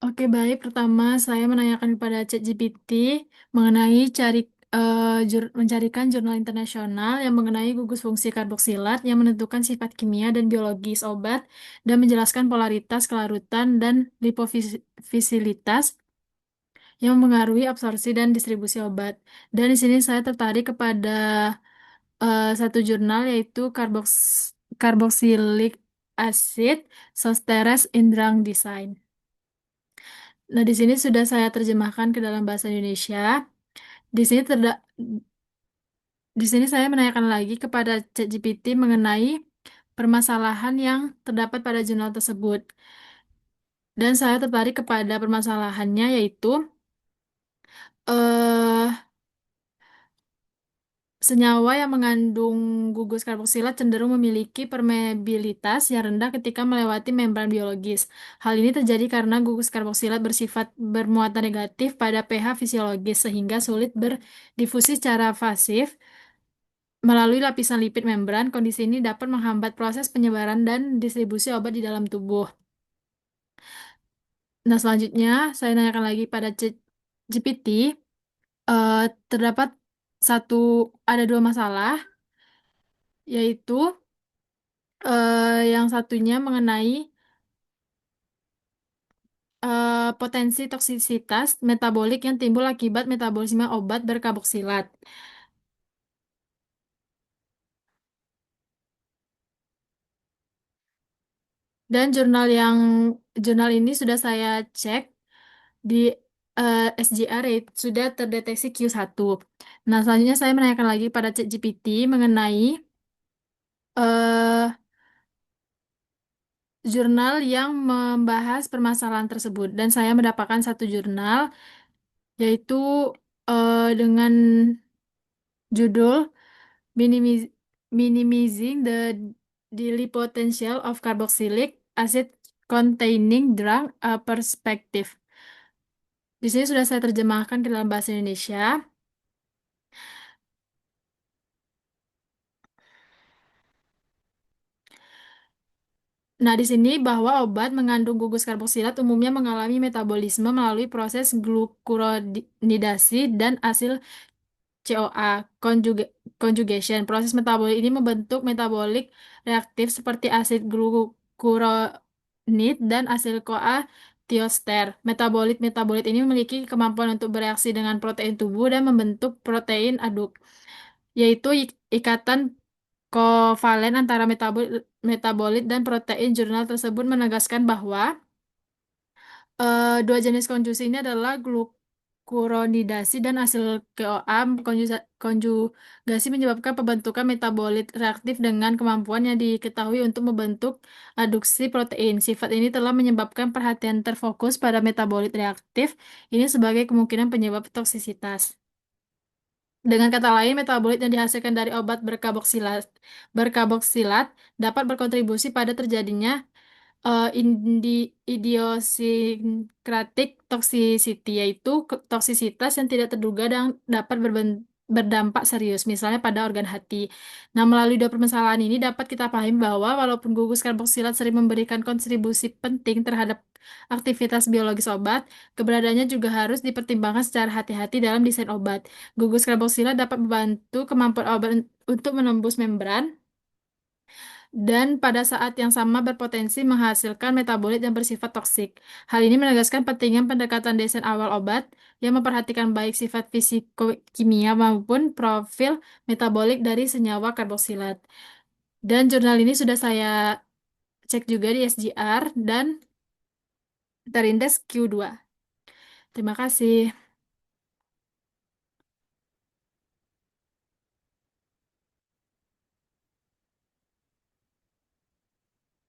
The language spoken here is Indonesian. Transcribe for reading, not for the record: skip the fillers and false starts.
Oke, baik. Pertama, saya menanyakan kepada ChatGPT mengenai mencarikan jurnal internasional yang mengenai gugus fungsi karboksilat yang menentukan sifat kimia dan biologis obat dan menjelaskan polaritas, kelarutan, dan lipofisilitas yang mempengaruhi absorpsi dan distribusi obat. Dan di sini saya tertarik kepada satu jurnal yaitu Carboxylic Acid Zosteres in Drug Design. Nah, di sini sudah saya terjemahkan ke dalam bahasa Indonesia. Di sini di sini saya menanyakan lagi kepada ChatGPT mengenai permasalahan yang terdapat pada jurnal tersebut. Dan saya tertarik kepada permasalahannya yaitu eh senyawa yang mengandung gugus karboksilat cenderung memiliki permeabilitas yang rendah ketika melewati membran biologis. Hal ini terjadi karena gugus karboksilat bersifat bermuatan negatif pada pH fisiologis sehingga sulit berdifusi secara pasif melalui lapisan lipid membran. Kondisi ini dapat menghambat proses penyebaran dan distribusi obat di dalam tubuh. Nah, selanjutnya saya nanyakan lagi pada GPT, eh, terdapat satu ada dua masalah, yaitu yang satunya mengenai potensi toksisitas metabolik yang timbul akibat metabolisme obat berkarboksilat. Dan jurnal ini sudah saya cek di SGR rate sudah terdeteksi Q1. Nah, selanjutnya saya menanyakan lagi pada ChatGPT mengenai eh, jurnal yang membahas permasalahan tersebut. Dan saya mendapatkan satu jurnal yaitu dengan judul Minimiz- Minimizing the Daily Potential of Carboxylic Acid Containing Drug, a Perspective. Di sini sudah saya terjemahkan ke dalam bahasa Indonesia. Nah, di sini bahwa obat mengandung gugus karboksilat umumnya mengalami metabolisme melalui proses glukuronidasi dan asil CoA conjugation. Proses metabolik ini membentuk metabolik reaktif seperti asid glukuronid dan asil CoA tioster. Metabolit-metabolit ini memiliki kemampuan untuk bereaksi dengan protein tubuh dan membentuk protein aduk, yaitu ikatan kovalen antara metabolit dan protein. Jurnal tersebut menegaskan bahwa dua jenis konjugasi ini adalah glukuronidasi dan asil CoA. Konjugasi menyebabkan pembentukan metabolit reaktif dengan kemampuan yang diketahui untuk membentuk aduksi protein. Sifat ini telah menyebabkan perhatian terfokus pada metabolit reaktif ini sebagai kemungkinan penyebab toksisitas. Dengan kata lain, metabolit yang dihasilkan dari obat berkarboksilat dapat berkontribusi pada terjadinya idiosyncratic toxicity, yaitu toksisitas yang tidak terduga dan dapat berdampak serius, misalnya pada organ hati. Nah, melalui dua permasalahan ini dapat kita pahami bahwa walaupun gugus karboksilat sering memberikan kontribusi penting terhadap aktivitas biologis obat, keberadaannya juga harus dipertimbangkan secara hati-hati dalam desain obat. Gugus karboksilat dapat membantu kemampuan obat untuk menembus membran dan pada saat yang sama berpotensi menghasilkan metabolit yang bersifat toksik. Hal ini menegaskan pentingnya pendekatan desain awal obat yang memperhatikan baik sifat fisiko-kimia maupun profil metabolik dari senyawa karboksilat. Dan jurnal ini sudah saya cek juga di SGR dan terindeks Q2. Terima kasih.